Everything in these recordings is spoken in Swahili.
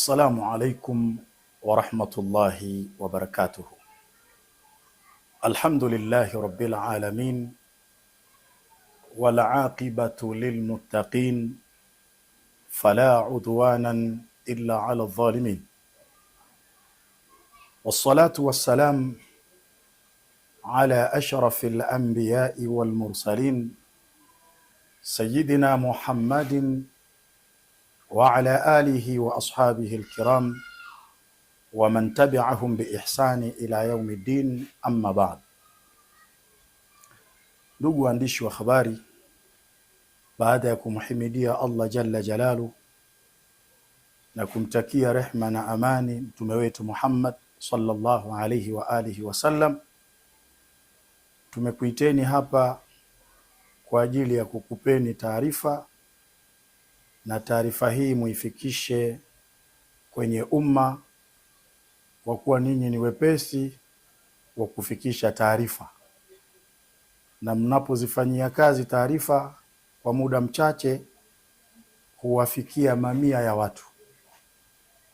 السلام عليكم ورحمة الله وبركاته. الحمد لله رب العالمين والعاقبة للمتقين فلا عدوانا إلا على الظالمين، والصلاة والسلام على أشرف الأنبياء والمرسلين سيدنا محمد وعلى آله وأصحابه الكرام ومن تبعهم بإحسان إلى يوم الدين. أما بعد. Ndugu waandishi wa habari, baada ya kumhimidia Allah jalla jalalu na kumtakia rehma na amani mtume wetu Muhammad sallallahu alayhi wa alihi wasallam, tumekuiteni hapa kwa ajili ya kukupeni taarifa, na taarifa hii muifikishe kwenye umma, kwa kuwa ninyi ni wepesi wa kufikisha taarifa, na mnapozifanyia kazi taarifa kwa muda mchache huwafikia mamia ya watu.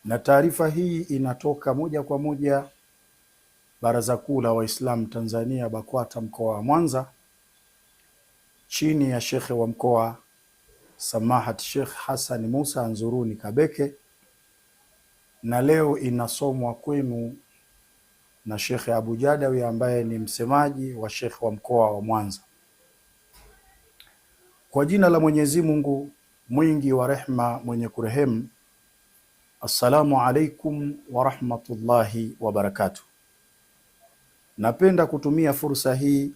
Na taarifa hii inatoka moja kwa moja Baraza Kuu la Waislamu Tanzania BAKWATA mkoa wa Mwanza, chini ya Shekhe wa mkoa Samahat Sheikh Hassan Musa Anzuruni Kabeke, na leo inasomwa kwenu na Shekhe Abu Jadawi ambaye ni msemaji wa Shekhe wa mkoa wa Mwanza. Kwa jina la Mwenyezi Mungu mwingi wa rehma mwenye kurehemu. Assalamu alaikum wa rahmatullahi wa barakatuh. Napenda kutumia fursa hii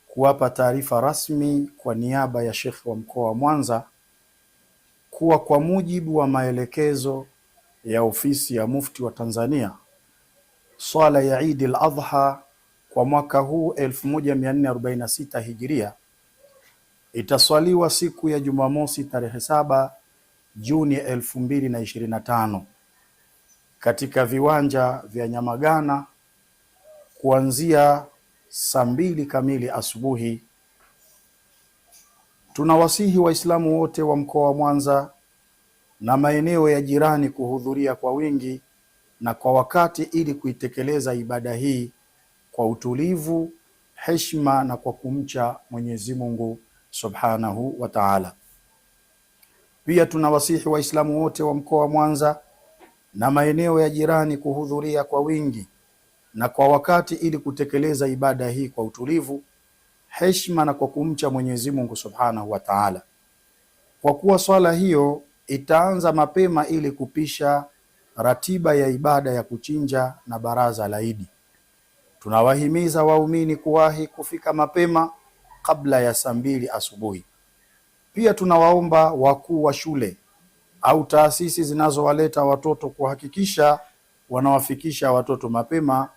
kuwapa taarifa rasmi kwa niaba ya Shekhe wa mkoa wa Mwanza kuwa kwa mujibu wa maelekezo ya ofisi ya Mufti wa Tanzania, swala ya Eid al-Adha kwa mwaka huu 1446 Hijiria itaswaliwa siku ya Jumamosi tarehe 7 Juni 2025 katika viwanja vya Nyamagana kuanzia saa 2 kamili asubuhi. Tunawasihi Waislamu wote wa mkoa wa Mwanza na maeneo ya jirani kuhudhuria kwa wingi na kwa wakati ili kuitekeleza ibada hii kwa utulivu, heshima na kwa kumcha Mwenyezi Mungu Subhanahu wa Ta'ala. Pia tunawasihi Waislamu wote wa mkoa wa Mwanza na maeneo ya jirani kuhudhuria kwa wingi na kwa wakati ili kutekeleza ibada hii kwa utulivu, heshima na kwa kumcha Mwenyezi Mungu Subhanahu wa Ta'ala. Kwa kuwa swala hiyo itaanza mapema ili kupisha ratiba ya ibada ya kuchinja na baraza la Idi, tunawahimiza waumini kuwahi kufika mapema kabla ya saa 2 asubuhi. Pia tunawaomba wakuu wa shule au taasisi zinazowaleta watoto kuhakikisha wanawafikisha watoto mapema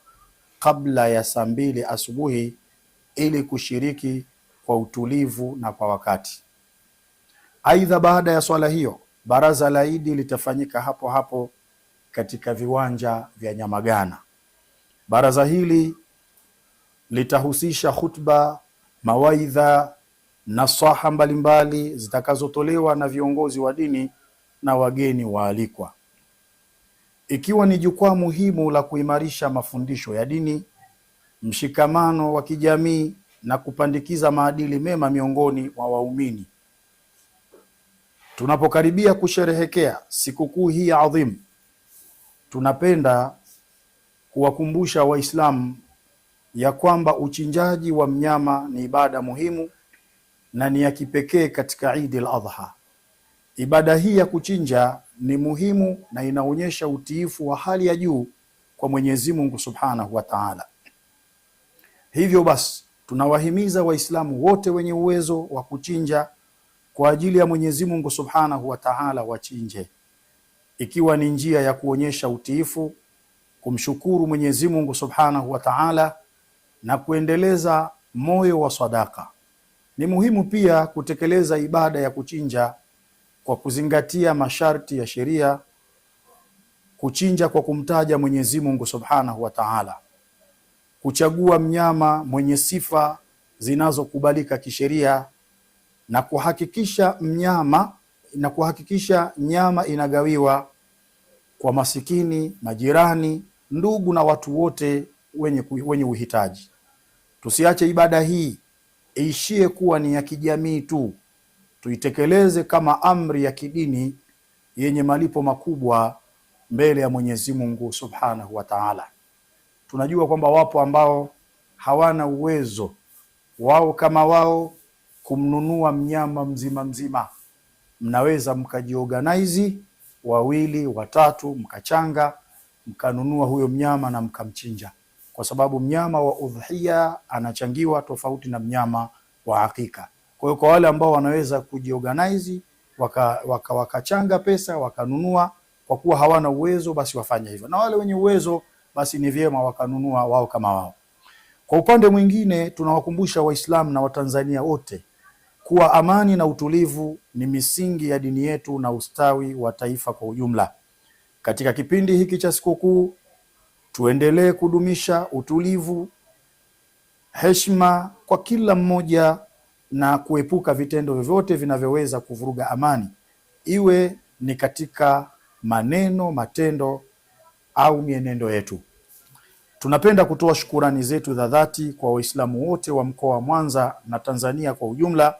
kabla ya saa 2 asubuhi ili kushiriki kwa utulivu na kwa wakati. Aidha, baada ya swala hiyo baraza la Idi litafanyika hapo hapo katika viwanja vya Nyamagana. Baraza hili litahusisha khutba, mawaidha, nasaha mbalimbali zitakazotolewa na viongozi wa dini na wageni waalikwa, ikiwa ni jukwaa muhimu la kuimarisha mafundisho ya dini, mshikamano wa kijamii na kupandikiza maadili mema miongoni mwa waumini. Tunapokaribia kusherehekea sikukuu hii adhimu, tunapenda kuwakumbusha Waislamu ya kwamba uchinjaji wa mnyama ni ibada muhimu na ni ya kipekee katika Eid al-Adha. Ibada hii ya kuchinja ni muhimu na inaonyesha utiifu wa hali ya juu kwa Mwenyezi Mungu Subhanahu wa Ta'ala. Hivyo basi tunawahimiza Waislamu wote wenye uwezo wa kuchinja kwa ajili ya Mwenyezi Mungu Subhanahu wa Ta'ala wachinje, ikiwa ni njia ya kuonyesha utiifu, kumshukuru Mwenyezi Mungu Subhanahu wa Ta'ala na kuendeleza moyo wa sadaka. Ni muhimu pia kutekeleza ibada ya kuchinja kwa kuzingatia masharti ya sheria, kuchinja kwa kumtaja Mwenyezi Mungu Subhanahu wa Ta'ala, kuchagua mnyama mwenye sifa zinazokubalika kisheria na kuhakikisha nyama inagawiwa kwa masikini, majirani, ndugu na watu wote wenye uhitaji. Tusiache ibada hii iishie kuwa ni ya kijamii tu, tuitekeleze kama amri ya kidini yenye malipo makubwa mbele ya Mwenyezi Mungu Subhanahu wa Ta'ala. Tunajua kwamba wapo ambao hawana uwezo wao kama wao kumnunua mnyama mzima mzima. Mnaweza mkajiorganize wawili watatu, mkachanga, mkanunua huyo mnyama na mkamchinja, kwa sababu mnyama wa udhiya anachangiwa tofauti na mnyama wa hakika. Kwa hiyo kwa wale ambao wanaweza kujiorganize wakachanga pesa wakanunua, kwa kuwa hawana uwezo basi wafanye hivyo, na wale wenye uwezo basi ni vyema wakanunua wao kama wao. Kwa upande mwingine, tunawakumbusha Waislamu na Watanzania wote kuwa amani na utulivu ni misingi ya dini yetu na ustawi wa taifa kwa ujumla. Katika kipindi hiki cha sikukuu, tuendelee kudumisha utulivu, heshima kwa kila mmoja na kuepuka vitendo vyovyote vinavyoweza kuvuruga amani, iwe ni katika maneno, matendo au mienendo yetu. Tunapenda kutoa shukurani zetu za dhati kwa Waislamu wote wa mkoa wa Mwanza na Tanzania kwa ujumla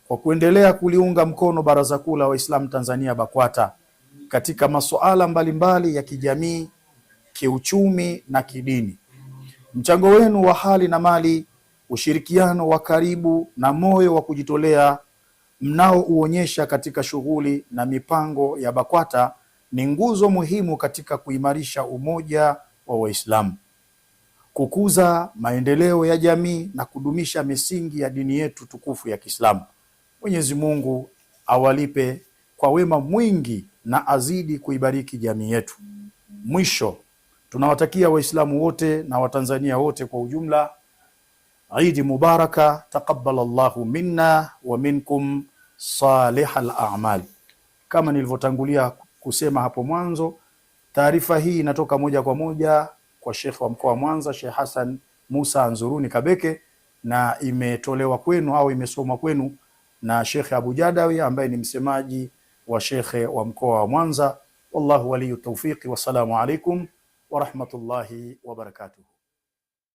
kwa kuendelea kuliunga mkono Baraza Kuu la Waislamu Tanzania BAKWATA katika masuala mbalimbali ya kijamii, kiuchumi na kidini. Mchango wenu wa hali na mali, ushirikiano wa karibu na moyo wa kujitolea mnaouonyesha katika shughuli na mipango ya BAKWATA ni nguzo muhimu katika kuimarisha umoja wa Waislamu, kukuza maendeleo ya jamii na kudumisha misingi ya dini yetu tukufu ya Kiislamu. Mwenyezi Mungu awalipe kwa wema mwingi na azidi kuibariki jamii yetu. Mwisho, tunawatakia Waislamu wote na Watanzania wote kwa ujumla Eid Mubaraka, taqabbalallahu minna wa minkum salihal a'mal. Kama nilivyotangulia kusema hapo mwanzo, taarifa hii inatoka moja kwa moja kwa Sheikh wa mkoa wa Mwanza, Sheikh Hassan Musa Anzuruni Kabeke, na imetolewa kwenu au imesomwa kwenu na Sheikh Abu Jadawi ambaye ni msemaji wa Sheikh wa mkoa wa Mwanza. Wallahu waliyu tawfiqi, wassalamu alaikum wa rahmatullahi wa barakatuh.